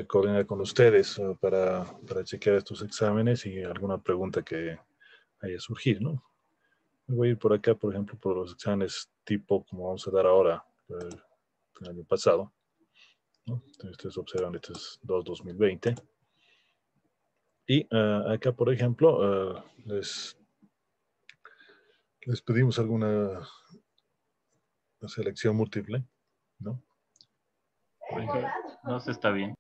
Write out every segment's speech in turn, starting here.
coordinar con ustedes para chequear estos exámenes y alguna pregunta que haya surgido, ¿no? Voy a ir por acá, por ejemplo, por los exámenes tipo como vamos a dar ahora, el año pasado, ¿no? Entonces, ustedes observan, este es 2020. Y acá, por ejemplo, les pedimos alguna selección múltiple, ¿no? No se está bien.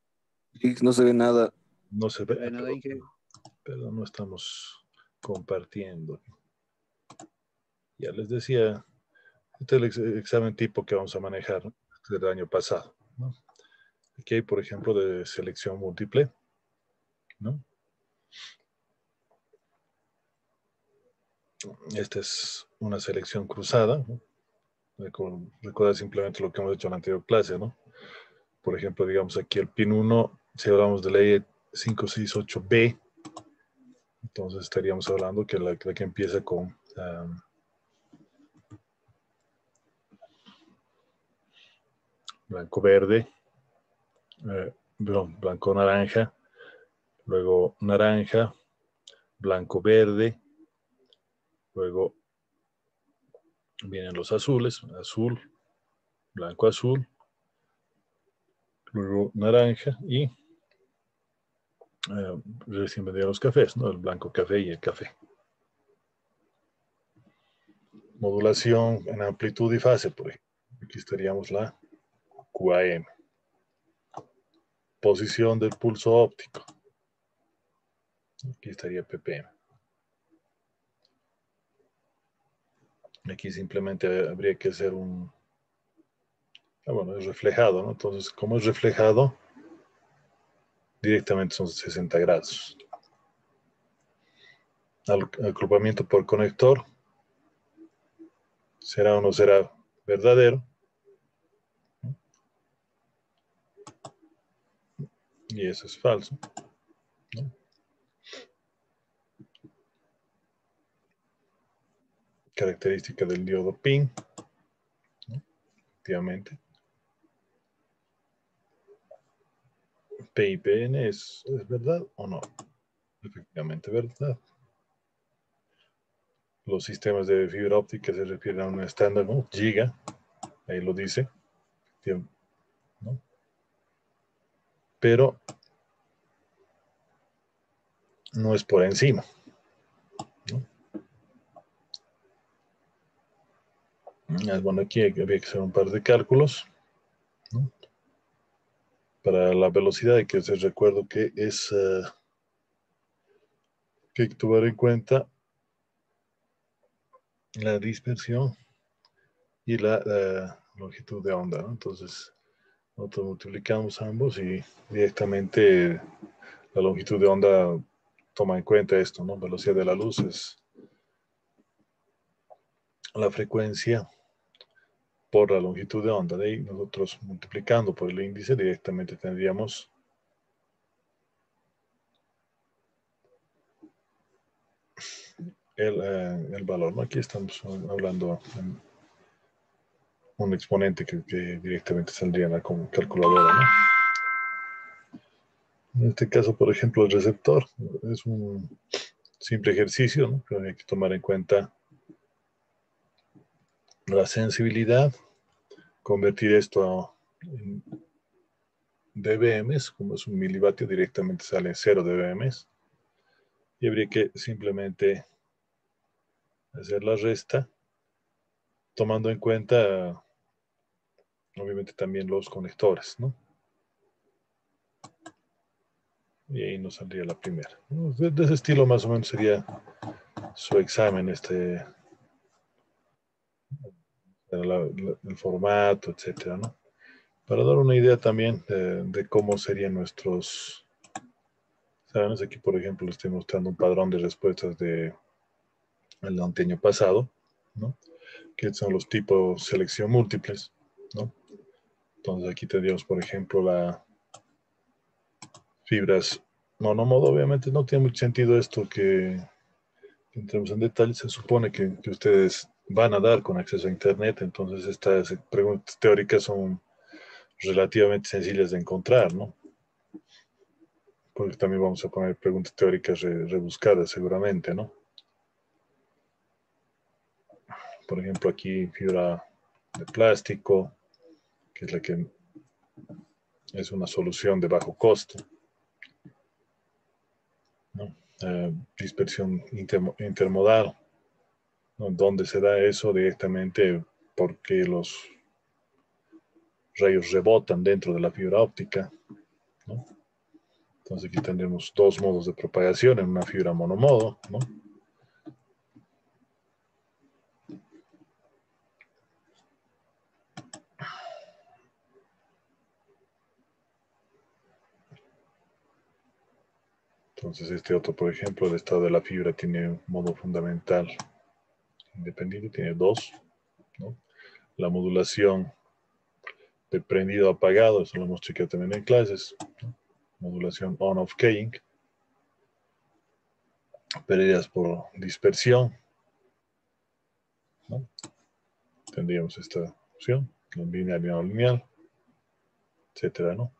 Sí, no se ve nada. No se ve, Nada, Inge. pero no estamos compartiendo. Ya les decía, este es el examen tipo que vamos a manejar, ¿no? Este del año pasado, ¿no? Aquí hay, por ejemplo, de selección múltiple, ¿no? Esta es una selección cruzada, ¿no? Recuerda simplemente lo que hemos hecho en la anterior clase, ¿no? Por ejemplo, digamos aquí el PIN 1, si hablamos de la E568B, entonces estaríamos hablando que la que empieza con blanco-verde, blanco-naranja, luego naranja, blanco-verde, luego vienen los azules, azul, blanco-azul, luego naranja y recién vendrían los cafés, ¿no? El blanco-café y el café. Modulación en amplitud y fase, por ejemplo. Aquí estaríamos la QAM. Posición del pulso óptico. Aquí estaría ppm. Aquí simplemente habría que hacer un... bueno, es reflejado, ¿no? Entonces, como es reflejado, directamente son 60 grados. Agrupamiento por conector. ¿Será o no será verdadero? Y eso es falso, ¿no? Característica del diodo PIN, ¿no? Efectivamente. P y PN ¿es verdad o no? Efectivamente, verdad. Los sistemas de fibra óptica se refieren a un estándar, ¿no? Giga, ahí lo dice, ¿no? Pero no es por encima, ¿no? Bueno, aquí había que hacer un par de cálculos, ¿no? Para la velocidad hay que hacer, recuerdo que es que hay que tomar en cuenta la dispersión y la longitud de onda, ¿no? Entonces, nosotros multiplicamos ambos y directamente la longitud de onda toma en cuenta esto, ¿no? Velocidad de la luz es la frecuencia por la longitud de onda. De ahí nosotros multiplicando por el índice directamente tendríamos el valor, ¿no? Aquí estamos hablando en un exponente que directamente saldría en la calculadora, ¿no? En este caso, por ejemplo, el receptor es un simple ejercicio, ¿no? Pero hay que tomar en cuenta la sensibilidad, convertir esto en dBms, como es un milivatio, directamente sale 0 dBms, y habría que simplemente hacer la resta, tomando en cuenta, obviamente, también los conectores, ¿no? Y ahí nos saldría la primera. De ese estilo más o menos sería su examen, el formato, etcétera, ¿no? Para dar una idea también de cómo serían nuestros exámenes. Aquí, por ejemplo, les estoy mostrando un padrón de respuestas del año pasado, ¿no? Que son los tipos selección múltiples, ¿no? Entonces aquí tendríamos, por ejemplo, las fibras monomodo. Obviamente no tiene mucho sentido esto que entremos en detalle. Se supone que ustedes van a dar con acceso a Internet, entonces estas preguntas teóricas son relativamente sencillas de encontrar, ¿no? porque también vamos a poner preguntas teóricas rebuscadas seguramente, ¿no? Por ejemplo, aquí fibra de plástico, que es la que es una solución de bajo costo, ¿no? Dispersión intermodal, ¿no? ¿Dónde se da eso? Directamente porque los rayos rebotan dentro de la fibra óptica, ¿no? Entonces aquí tendremos dos modos de propagación en una fibra monomodo, ¿no? Entonces este otro, por ejemplo, el estado de la fibra tiene un modo fundamental independiente, tiene dos, ¿no? La modulación de prendido apagado, eso lo hemos chequeado también en clases, ¿no? Modulación on-off keying, pérdidas por dispersión, ¿no? Tendríamos esta opción, lineal y no lineal, etcétera, ¿no?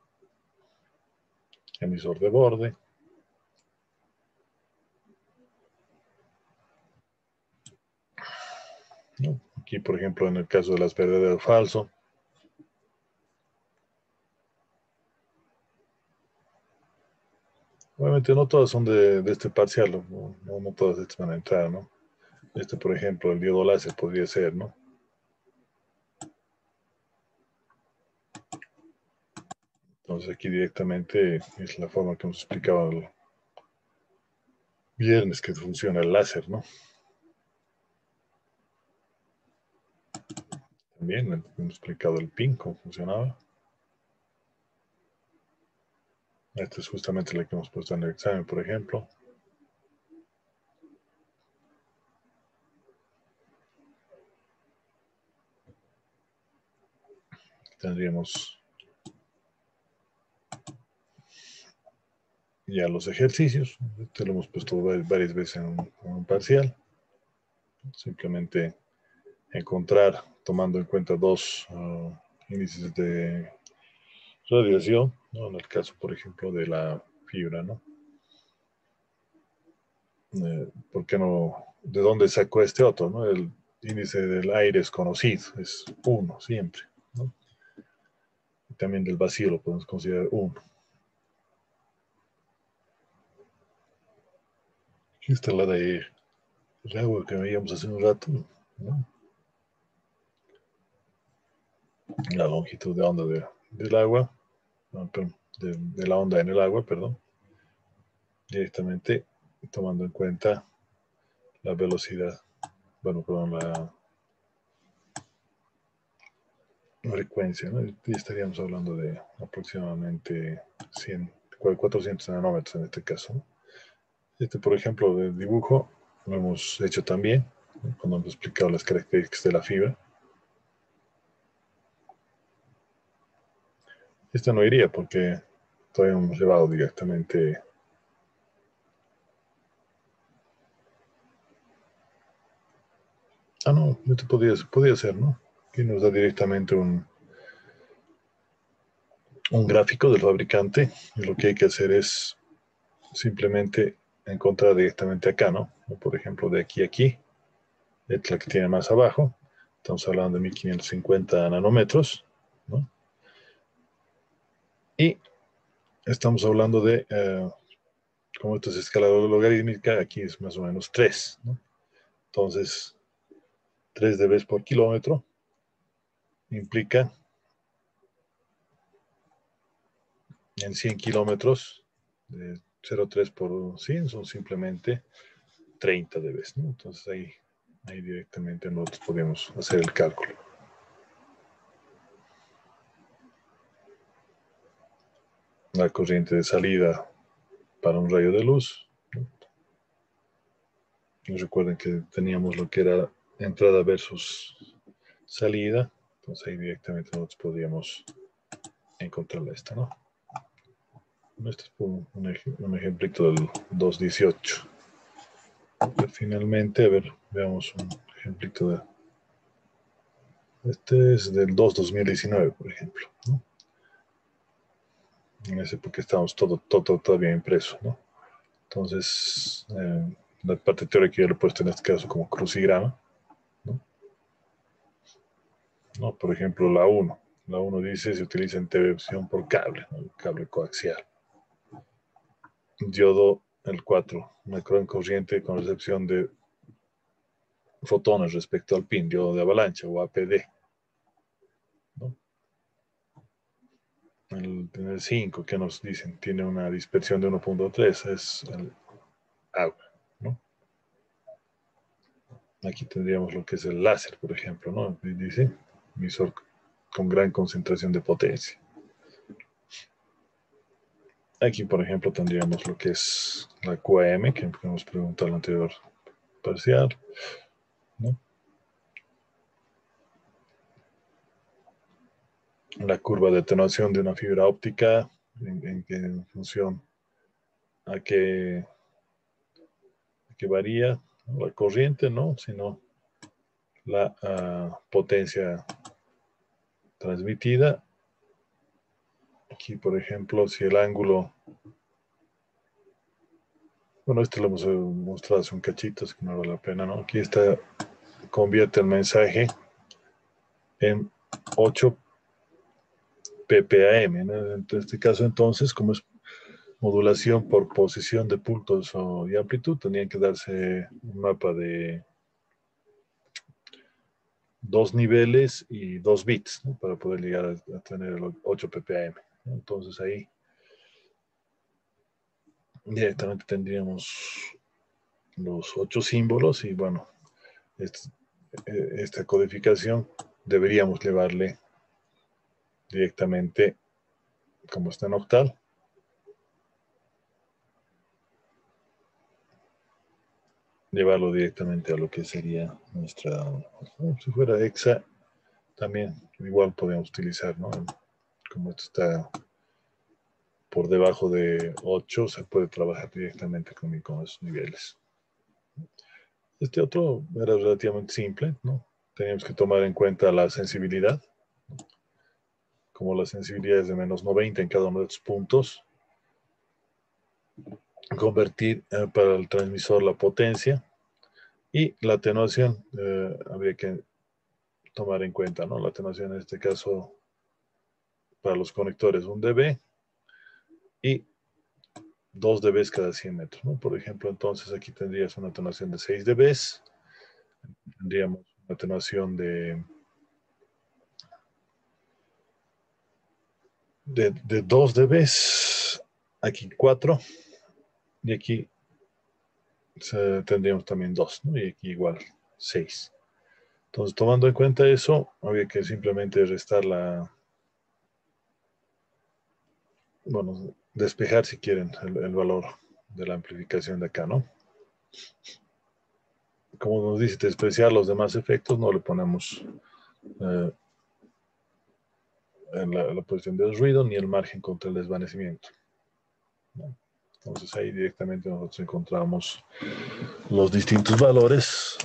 Emisor de borde. ¿No? Aquí, por ejemplo, en el caso de las verdadero falso, obviamente no todas son de este parcial, no todas estas van a entrar, ¿no? Este, por ejemplo, el diodo láser podría ser, ¿no? Entonces aquí directamente es la forma que hemos explicado el viernes que funciona el láser, ¿no? También hemos explicado el pin, cómo funcionaba. Esta es justamente la que hemos puesto en el examen, por ejemplo. Tendríamos ya los ejercicios. Este lo hemos puesto varias veces en un parcial. Simplemente encontrar, tomando en cuenta dos índices de radiación, ¿no? En el caso, por ejemplo, de la fibra, ¿no? ¿Por qué no? ¿De dónde sacó este otro, no? El índice del aire es conocido, es 1 siempre, ¿no? Y también del vacío lo podemos considerar 1. Aquí está la de el agua que veíamos hace un rato, ¿no? La longitud de onda del agua, no, perdón, de la onda en el agua, perdón, directamente tomando en cuenta la velocidad, bueno, perdón, la frecuencia, ¿no? Y estaríamos hablando de aproximadamente 100, 400 nanómetros en este caso, ¿no? Este, por ejemplo, de dibujo, lo hemos hecho también, ¿no? Cuando hemos explicado las características de la fibra. Esta no iría porque todavía hemos llevado directamente. Ah, no, esto podría ser, ¿no? Aquí nos da directamente un gráfico del fabricante y lo que hay que hacer es simplemente encontrar directamente acá, ¿no? Por ejemplo, de aquí a aquí, es la que tiene más abajo. Estamos hablando de 1550 nanómetros, ¿no? Y estamos hablando de, como esto es escala logarítmica, aquí es más o menos 3, ¿no? Entonces, 3 dB por kilómetro implica en 100 kilómetros, 0,3 por 100 son simplemente 30 dB, ¿no? Entonces ahí directamente nosotros podemos hacer el cálculo. La corriente de salida para un rayo de luz, ¿no? Y recuerden que teníamos lo que era entrada versus salida, entonces ahí directamente nosotros podríamos encontrar esta, ¿no? Este es un ejemplito del 218. Finalmente, a ver, veamos un ejemplito de... Este es del 2019, por ejemplo, ¿no? En ese porque estamos todo todavía impreso, ¿no? Entonces, la parte teórica yo le he puesto en este caso como crucigrama, ¿no? ¿No? Por ejemplo, la 1. La 1 dice se utiliza en televisión por cable, ¿no? Cable coaxial. Diodo, el 4, corriente con recepción de fotones respecto al pin, diodo de avalancha o APD, ¿no? El 5 que nos dicen tiene una dispersión de 1.3, es el agua, ¿no? Aquí tendríamos lo que es el láser, por ejemplo, ¿no? Dice emisor con gran concentración de potencia. Aquí, por ejemplo, tendríamos lo que es la QAM, que hemos preguntado en el anterior parcial, ¿no? La curva de atenuación de una fibra óptica, en función a que varía, ¿no? La corriente, ¿no? Sino la potencia transmitida. Aquí, por ejemplo, si el ángulo, bueno, este lo hemos mostrado hace un cachito, así que no vale la pena, ¿no? Aquí está, convierte el mensaje en 8 ppam, ¿no? En este caso, entonces, como es modulación por posición de puntos y amplitud, tendrían que darse un mapa de 2 niveles y 2 bits, ¿no? Para poder llegar a tener el 8 ppam. Entonces ahí directamente tendríamos los 8 símbolos y bueno, esta codificación deberíamos llevarle directamente, como está en octal, llevarlo directamente a lo que sería nuestra, si fuera hexa, también igual podemos utilizar, ¿no? Como esto está por debajo de 8, se puede trabajar directamente con esos niveles. Este otro era relativamente simple, ¿no? Teníamos que tomar en cuenta la sensibilidad, como la sensibilidad es de menos 90 en cada uno de estos puntos. Convertir para el transmisor la potencia y la atenuación, habría que tomar en cuenta, ¿no? La atenuación en este caso para los conectores 1 dB y 2 dB cada 100 metros, ¿no? Por ejemplo, entonces aquí tendrías una atenuación de 6 dB, tendríamos una atenuación de 2 dB, aquí 4 y aquí tendríamos también 2, ¿no? Y aquí igual 6. Entonces, tomando en cuenta eso, habría que simplemente restar bueno, despejar si quieren el valor de la amplificación de acá, ¿no? Como nos dice despreciar los demás efectos, no le ponemos en la posición del ruido ni el margen contra el desvanecimiento, ¿no? Entonces ahí directamente nosotros encontramos los distintos valores